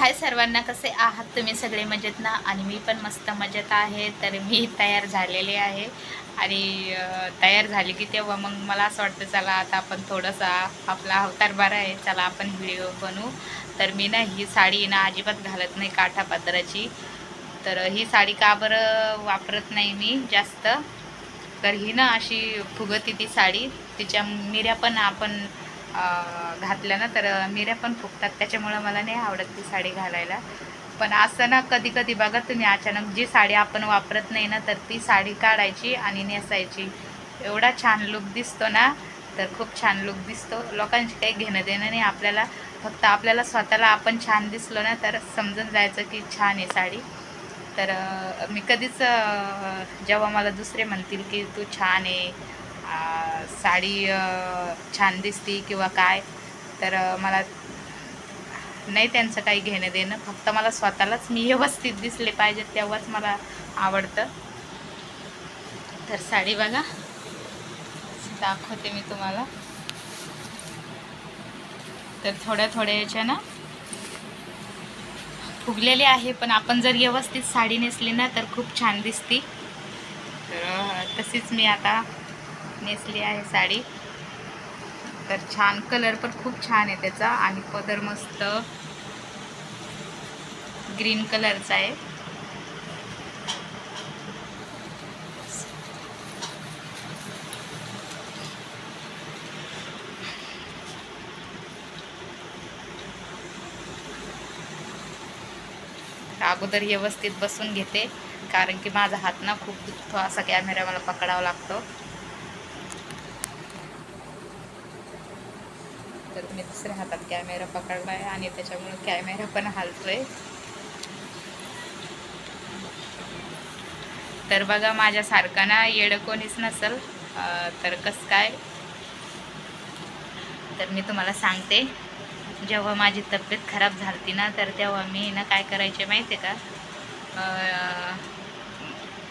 हाय सर्वांना, कसे आहात तुम्ही सगळे? मजेत ना? आणि मी पण मस्त मजेत आहे. तर मी तयार झालेले आहे आणि तयार झाली की तेव्हा मग मला असं वाटतं चला आता आपण थोडंसा आपला अवतार बरा आहे, चला आपण व्हिडिओ बनवू. तर मी ना ही साडी ना अजिबात घालत नाही, काठापदराची. तर ही साडी का बरं वापरत नाही मी जास्त, तर ही ना अशी फुगती ती साडी. तिच्या मिऱ्या पण आपण घातल्या ना तर मिऱ्या पण फुगतात, त्याच्यामुळं मला नाही आवडत ती साडी घालायला. पण असं ना कधी कधी बघा तुम्ही, अचानक जी साडी आपण वापरत नाही ना तर ती साडी काढायची आणि नेसायची, एवढा छान लुक दिसतो ना. तर खूप छान लुक दिसतो. लोकांची काही घेणं देणं नाही आपल्याला, फक्त आपल्याला स्वतःला आपण छान दिसलो ना तर समजून जायचं की छान आहे साडी. तर मी कधीच जेव्हा मला दुसरे म्हणतील की तू छान आहे, साडी छान दिसती किंवा काय, तर मला नाही त्यांचं काही घेणं देणं. फक्त मला स्वतःलाच मी व्यवस्थित दिसले पाहिजेत तेव्हाच मला आवडतं. तर साडी बघा, दाखवते मी तुम्हाला. तर थोड्या थोड्या याच्या ना फुगलेली आहे, पण आपण जर व्यवस्थित साडी नेसली ना तर खूप छान दिसती. तर तशीच मी आता नेसली आहे साडी. तर छान कलर पण खूप छान आहे त्याचा आणि पदर मस्त ग्रीन कलरचा आहे. अगोदर व्यवस्थित बसून घेते, कारण की माझा हात ना खूप दुखतो, असा कॅमेरा मला पकडावा लागतो. तर मी दुसऱ्या हातात कॅमेरा पकडला आहे आणि त्याच्यामुळे कॅमेरा पण हलतोय. तर बघा, माझ्यासारखं ना येडं कोणीच नसेल. तर कसं काय, तर मी तुम्हाला सांगते. जेव्हा माझी तब्येत खराब झाली ना तर तेव्हा मी ना काय करायचे माहिती आहे का,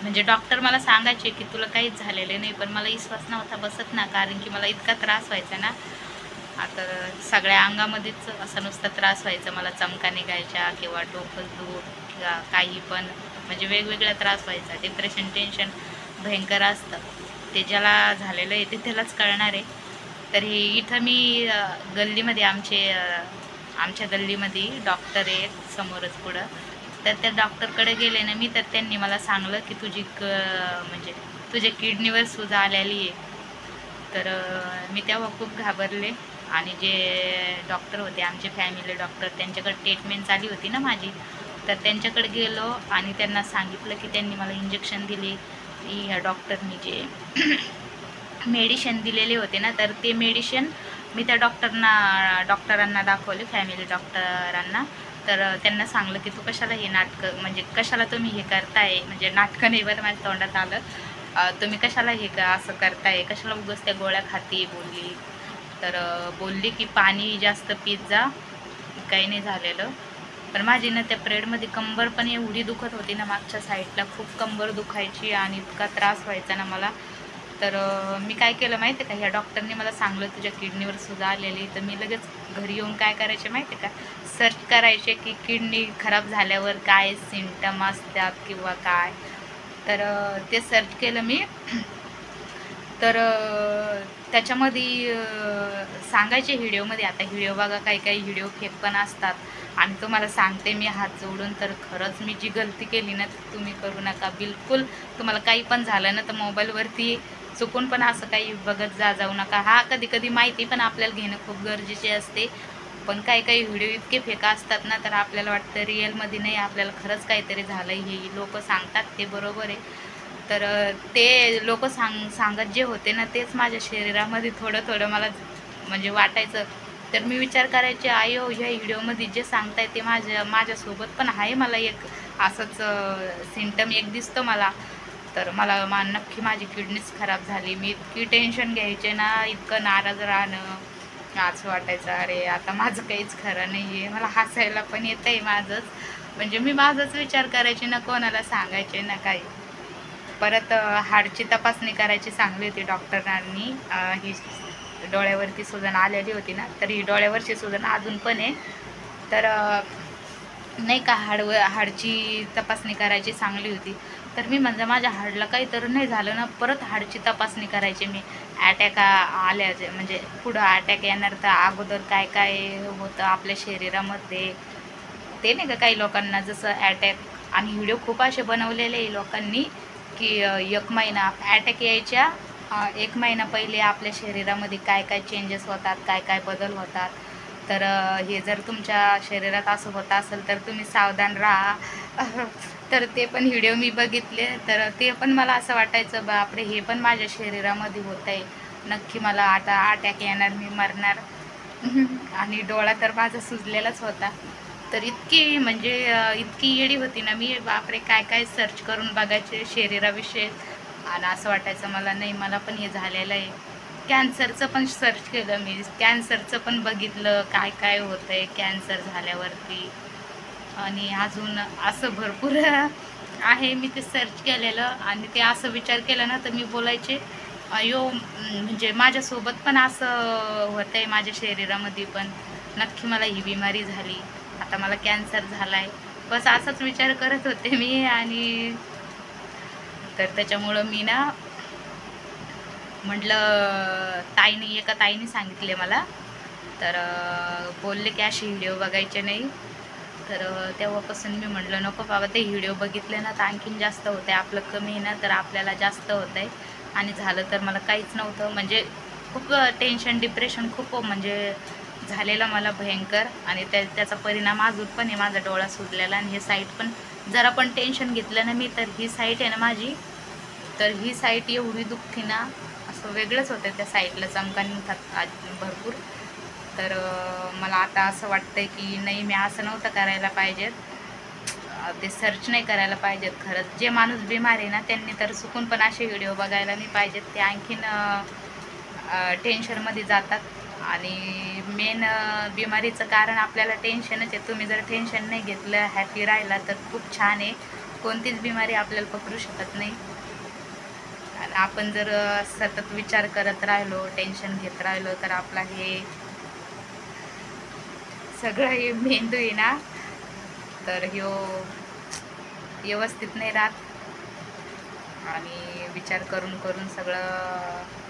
म्हणजे डॉक्टर मला सांगायचे की तुला काहीच झालेलं नाही, पण मला विश्वास नव्हता बसत ना, कारण की मला इतका त्रास व्हायचा ना. आता सगळ्या अंगामध्येच असं नुसतं त्रास व्हायचा, मला चमका निघायच्या किंवा डोकं दूर किंवा काही पण, म्हणजे वेगवेगळा त्रास व्हायचा. डिप्रेशन, टेन्शन भयंकर असतं. ते ज्याला झालेलं आहे ते त्यालाच कळणार आहे. तर हे इथं मी गल्लीमध्ये आमच्या गल्लीमध्ये डॉक्टर आहे समोरच पुढं. तर त्या डॉक्टरकडे गेले ना मी, तर त्यांनी मला सांगलं की म्हणजे तुझ्या किडनीवर सूज आलेली आहे. तर मी तेव्हा खूप घाबरले. आणि जे डॉक्टर होते आमचे फॅमिली डॉक्टर, त्यांच्याकडे ट्रीटमेंट चालू होती ना माझी, तर त्यांच्याकडे गेलो आणि त्यांना सांगितलं की त्यांनी मला इंजेक्शन दिले. ह्या डॉक्टरनी जे मेडिशन दिलेले होते ना, तर ते मेडिशन मी त्या डॉक्टरांना दाखवले, फॅमिली डॉक्टरांना. तर त्यांना सांगलं की तू कशाला हे नाटकं, म्हणजे कशाला तुम्ही हे करताय, म्हणजे नाटकं नाही बरं माझ्या तोंडात आलं, तुम्ही कशाला हे असं करताय, कशाला उगाच त्या गोळ्या खाती बोलली. तर बोलली की पाणी जास्त पीत जा, काही नाही झालेलं. पण माझी ना त्या पिरियडमध्ये कंबर पण एवढी दुखत होती ना, मागच्या साईडला खूप कंबर दुखायची आणि इतका त्रास व्हायचा ना मला. तर मी काय केलं माहिती आहे का, ह्या डॉक्टरने मला सांगलं तुझ्या किडनीवर सुद्धा आलेली. तर मी लगेच घरी येऊन काय करायचे माहिती आहे का, सर्च करायचे की किडनी खराब झाल्यावर काय सिम्पटम असतात किंवा काय. तर ते सर्च केलं मी. तर त्याच्यामध्ये सांगायचे व्हिडिओमध्ये, आता व्हिडिओ बघा, काही काही व्हिडिओ फेक पण असतात. आणि तुम्हाला सांगते मी हात जोडून, तर खरंच मी जी गलती केली ना ती तुम्ही करू नका बिलकुल. तुम्हाला काही पण झालं ना तर मोबाईलवरती चुकून पण असं काही बघत जाऊ नका. हा, कधी कधी माहिती पण आपल्याला घेणं खूप गरजेचे असते, पण काही काही व्हिडिओ इतके फेक असतात ना, तर आपल्याला वाटतं रिअलमध्ये नाही, आपल्याला खरंच काहीतरी झालं, हे लोक सांगतात ते बरोबर आहे. तर ते लोक सांगत जे होते ना तेच माझ्या शरीरामध्ये थोडं थोडं मला म्हणजे वाटायचं. तर मी विचार करायचे, आयो ह्या व्हिडिओमध्ये जे सांगताय ते माझ्यासोबत पण आहे, मला एक असंच सिम्पटम एक दिसतं मला. तर मला नक्की माझी किडनीच खराब झाली. मी इतकी टेन्शन घ्यायचे ना, इतकं नाराज राहणं, असं वाटायचं अरे आता माझं काहीच खरं नाही आहे. मला हसायला पण येतं आहे माझंच, म्हणजे मी माझंच विचार करायचे ना, कोणाला सांगायचे ना काही. परत हाडची तपासणी करायची सांगली होती डॉक्टरांनी. ही डोळ्यावरती सुजन आलेली होती ना, तर ही डोळ्यावरची सुजन अजून पण आहे. तर नाही का हाडची तपासणी करायची चांगली होती. तर मी म्हणजे माझ्या हाडला काही तर नाही झालं ना, परत हाडची तपासणी करायची मी. अटॅक आल्या म्हणजे पुढं अटॅक येणार तर अगोदर काय काय होतं आपल्या शरीरामध्ये, ते नाही का काही लोकांना जसं अटॅक. आणि व्हिडिओ खूप असे बनवलेले आहे लोकांनी की 1 महिना अटॅक यायच्या 1 महिना पहिले आपल्या शरीरामध्ये काय काय चेंजेस होतात, काय काय बदल होतात. तर हे जर तुमच्या शरीरात असं होत असेल तर तुम्ही सावधान राहा. तर ते पण व्हिडिओ मी बघितले, तर ते पण मला असं वाटायचं बापरे, हे पण माझ्या शरीरामध्ये होत आहे, नक्की मला आता अटॅक येणार, मी मरणार. आणि डोळा तर माझा सुजलेलाच होता. तर इतकी म्हणजे इतकी येडी होती ना मी, बापरे काय काय सर्च करून बघायचे शरीराविषयी. आणि असं वाटायचं मला, नाही मला पण हे झालेलं आहे. कॅन्सरचं पण सर्च केलं मी, कॅन्सरचं पण बघितलं काय काय होतं आहे कॅन्सर झाल्यावरती. आणि अजून असं भरपूर आहे, मी ते सर्च केलेलं. आणि ते असं विचार केला ना तर मी बोलायचे अयो, म्हणजे माझ्यासोबत पण असं होतं आहे, माझ्या शरीरामध्ये पण नक्की मला ही बिमारी झाली, आता मला कॅन्सर झाला आहे. बस असाच विचार करत होते मी. आणि तर त्याच्यामुळं मी ना म्हटलं, एका ताईने सांगितले मला, तर बोलले की अशी व्हिडिओ बघायचे नाही. तर तेव्हापासून मी म्हटलं नको बाबा, ते व्हिडिओ बघितले ना तर आणखीन जास्त होतं आहे, आपलं कमी आहे ना तर आपल्याला जास्त होतं आहे. आणि झालं तर मला काहीच नव्हतं, म्हणजे खूप टेन्शन डिप्रेशन खूप म्हणजे झालेलं मला भयंकर. आणि त्याचा परिणाम अजून पण आहे, माझा डोळा सुजलेला. आणि हे साईट पण जरा पण टेन्शन घेतलं ना मी, तर ही साईट आहे ना माझी, तर ही साईट एवढी दुखती ना, असं वेगळंच होतं त्या साईटला, चमका निघतात आज भरपूर. तर मला आता असं वाटतंय की नाही, मी असं नव्हतं करायला पाहिजेत, ते सर्च नाही करायला पाहिजेत. खरंच जे माणूस बिमार आहे ना त्यांनी तर चुकून पण असे व्हिडिओ बघायला नाही पाहिजेत, ते आणखीन टेन्शनमध्ये जातात. आणि मेन बिमारीचं कारण आपल्याला टेन्शनच आहे. तुम्ही जर टेन्शन नाही घेतलं, हॅपी राहिला तर खूप छान आहे, कोणतीच बिमारी आपल्याला पकडू शकत नाही. आणि आपण जर सतत विचार करत राहिलो, टेन्शन घेत राहिलो, तर आपला हे सगळं हे मेंदू आहे ना, तर ह्यो व्यवस्थित नाही राहत. आणि विचार करून करून सगळं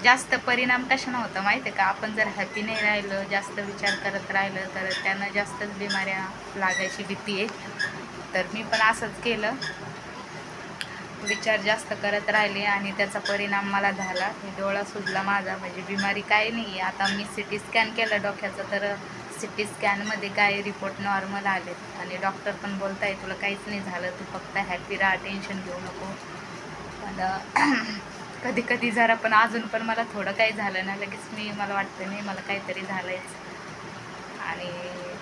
जास्त परिणाम कशानं होतं माहिती आहे का, आपण जर हॅपी नाही राहिलं, जास्त विचार करत राहिलं, तर त्यानं जास्तच बिमाऱ्या लागायची भीती आहे. तर मी पण असंच केलं, विचार जास्त करत राहिले आणि त्याचा परिणाम मला झाला. हे डोळा सुजला माझा, म्हणजे बिमारी काही नाही आहे. आता मी सिटी स्कॅन केलं डोक्याचं, तर सिटी स्कॅनमध्ये काय रिपोर्ट नॉर्मल आलेत. आणि डॉक्टर पण बोलत आहे तुला काहीच नाही झालं, तू फक्त हॅपी राहा, टेन्शन घेऊ नको. पण कधी कधी जरा पण अजून पण मला थोडं काही झालं ना, लगेच मला वाटतं नाही मला काहीतरी झालंयच. आणि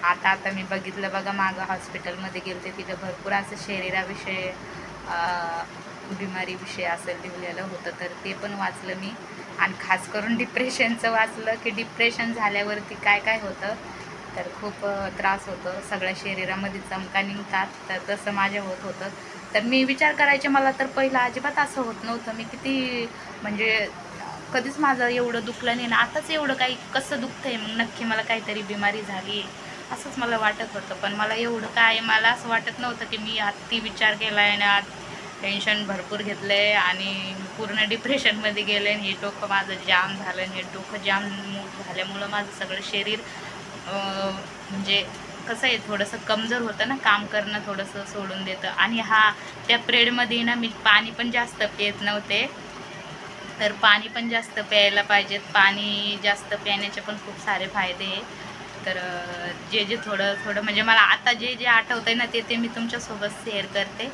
आता मी बघितलं बघा, मागं हॉस्पिटलमध्ये गेलते, तिथं भरपूर असं शरीराविषयी बिमारीविषयी असं लिहिलेलं होतं, तर ते पण वाचलं मी. आणि खास करून डिप्रेशनचं वाचलं की डिप्रेशन झाल्यावरती काय काय होतं, तर खूप त्रास होतो, सगळ्या शरीरामध्ये चमका निघतात. तर तसं माझ्या होत होतं. तर मी विचार करायचे, मला तर पहिलं अजिबात असं होत नव्हतं, मी किती म्हणजे कधीच माझं एवढं दुखलं नाही ना, आताच एवढं काही कसं दुखतं आहे, मग नक्की मला काहीतरी बिमारी झाली आहे असंच मला वाटत होतं. पण मला एवढं काय, मला असं वाटत नव्हतं की मी अति विचार केला आहे ना, टेन्शन भरपूर घेतलं आहे आणि पूर्ण डिप्रेशनमध्ये गेले. हे डोकं माझं जाम झालं, हे डोकं जाम झाल्यामुळं माझं सगळं शरीर म्हणजे कसं आहे, थोडंसं कमजोर होतं ना, काम करणं थोडंसं सोडून देतं. आणि त्या पिरियडमध्ये ना मी पाणी पण जास्त पित नव्हते, तर पाणी पण जास्त प्यायला पाहिजेत. पाणी जास्त पिण्याचे पण खूप सारे फायदे आहे. तर जे थोडं थोडं म्हणजे मला आता जे आठवतं आहे ना, ते मी तुमच्यासोबत शेअर करते.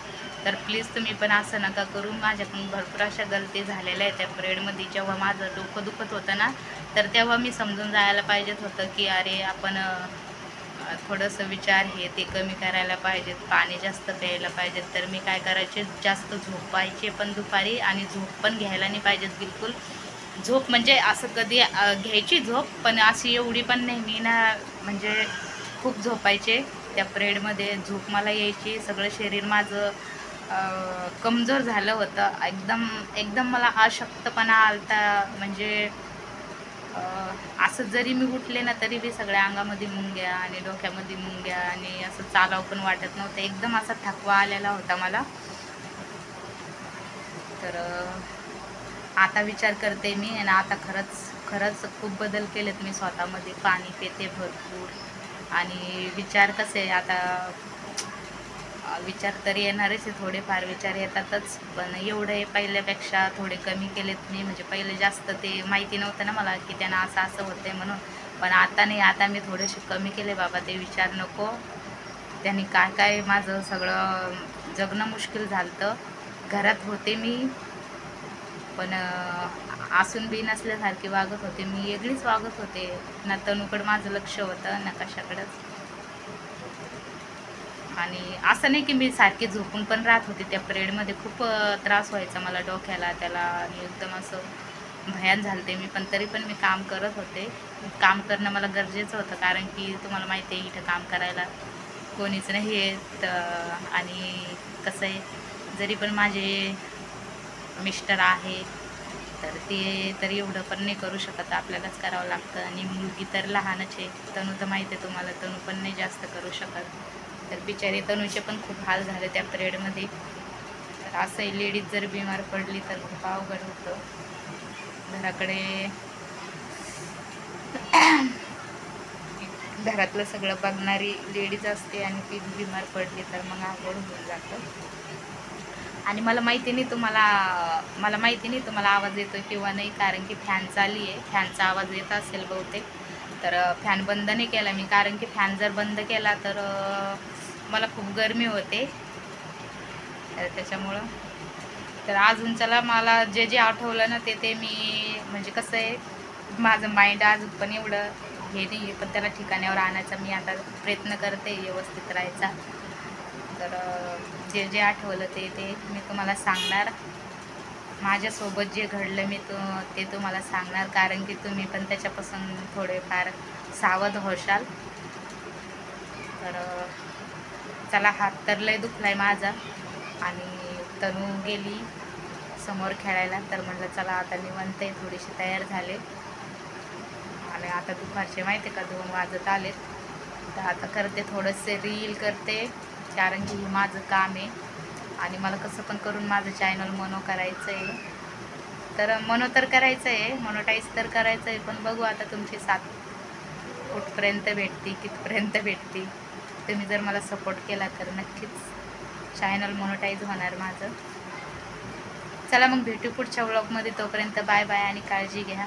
तर प्लीज तुम्ही पण असं नका करू. माझ्याकडून भरपूर अशा गलती झालेल्या आहेत त्या पिरियडमध्ये. जेव्हा माझं डोकं दुखत होतं ना, तर तेव्हा मी समजून जायला पाहिजेत होतं की अरे आपण थोडंसं विचार हे ते कमी करायला पाहिजेत, पाणी जास्त प्यायला पाहिजेत. तर मी काय करायचे, जास्त झोपायचे पण दुपारी, आणि झोप पण घ्यायला नाही पाहिजेत बिलकुल. झोप म्हणजे असं कधी घ्यायची झोप, पण अशी एवढी पण नाही. मी ना म्हणजे खूप झोपायचे त्या पिरियडमध्ये, झोप मला यायची, सगळं शरीर माझं कमजोर झालं होतं, एकदम एकदम मला अशक्तपणा आलता. म्हणजे असं जरी मी उठले ना तरी बी सगळ्या अंगामध्ये मुंग्या आणि डोक्यामध्ये मुंग्या आणि असं चालावं पण वाटत नव्हतं. एकदम असा थकवा आलेला होता मला. तर आता विचार करते मी आणि आता खरंच खूप बदल केलेत मी स्वतःमध्ये. पाणी पिते भरपूर आणि विचार कसे आहे आता, विचार तरी येणारच आहे, थोडेफार विचार येतातच, पण एवढे पहिल्यापेक्षा थोडे कमी केलेत मी. म्हणजे पहिले जास्त ते माहिती नव्हतं ना मला की त्यांना असं असं होतं आहे म्हणून, पण आता नाही, आता मी थोडेसे कमी केले बाबा ते विचार नको. त्यांनी काय काय माझं सगळं जगणं मुश्किल झालं. घरात होते मी पण असून बी नसल्यासारखी वागत होते मी, वेगळीच वागत होते ना. तनूकडं माझं लक्ष होतं ना कशाकडंच. आणि असं नाही की मी सारखी झोपून पण राहत होते. त्या पिरियडमध्ये खूप त्रास व्हायचा मला डोक्याला त्याला आणि एकदम असं भयान झालते मी, पण तरी पण मी काम करत होते. काम करणं मला गरजेचं होतं, कारण की तुम्हाला माहिती आहे इथं काम करायला कोणीच नाही आहेत. आणि कसं आहे, जरी पण माझे मिस्टर आहे तर ते तर एवढं पण नाही करू शकत, आपल्यालाच करावं लागतं. आणि मुलगी तर लहानच आहे. तनू तर माहिती आहे तुम्हाला, तनू पण नाही जास्त करू शकत. तर बिचारी तनूचे पण खूप हाल झाले त्या पिरियडमध्ये. तर असंही लेडीज जर बिमार पडली तर खूप अवघड होतं. घराकडे घरातलं सगळं बघणारी लेडीज असते आणि ती बिमार पडली तर मग अवघड होऊन जातं. आणि मला माहिती नाही तुम्हाला आवाज येतो किंवा नाही, कारण की फॅन चालू आहे. फॅनचा आवाज येत असेल बहुतेक. तर फॅन बंद नाही केला मी, कारण की फॅन जर बंद केला तर मला खूप गरमी होते. तर त्याच्यामुळं तर अजून चला, मला जे जे आठवलं ना ते मी, म्हणजे कसं आहे, माझं माइंड अजून पण एवढं हे नाही आहे, पण त्याला ठिकाण्यावर आणायचा मी आता प्रयत्न करते, व्यवस्थित राहायचा. तर जे जे आठवलं ते मी तुम्हाला सांगणार. माझ्यासोबत जे घडलं ते तुम्हाला सांगणार, कारण की तुम्ही पण त्याच्यापासून थोडेफार सावध होशाल. तर चला, हात तर लय दुखलाय माझा. आणि तनू गेली समोर खेळायला, तर म्हटलं चला आता निवांत आहे, थोडीशी तयार झाले. आणि आता दुपारचे माहिती आहे का 2 वाजत आलेत. तर आता करते थोडंसे रील करते, कारण की हे माझं काम आहे. आणि मला कसं पण करून माझं चॅनल मोनो करायचं आहे. तर मोनो तर करायचं आहे, मोनोटाईज तर करायचं आहे, पण बघू आता तुमची साथ कुठपर्यंत भेटती, कितपर्यंत भेटती. तुम्ही जर मला सपोर्ट केला तर नक्कीच चॅनल मोनोटाईज होणार माझं. चला मग भेटू पुढच्या व्लॉगमध्ये. तोपर्यंत बाय बाय आणि काळजी घ्या.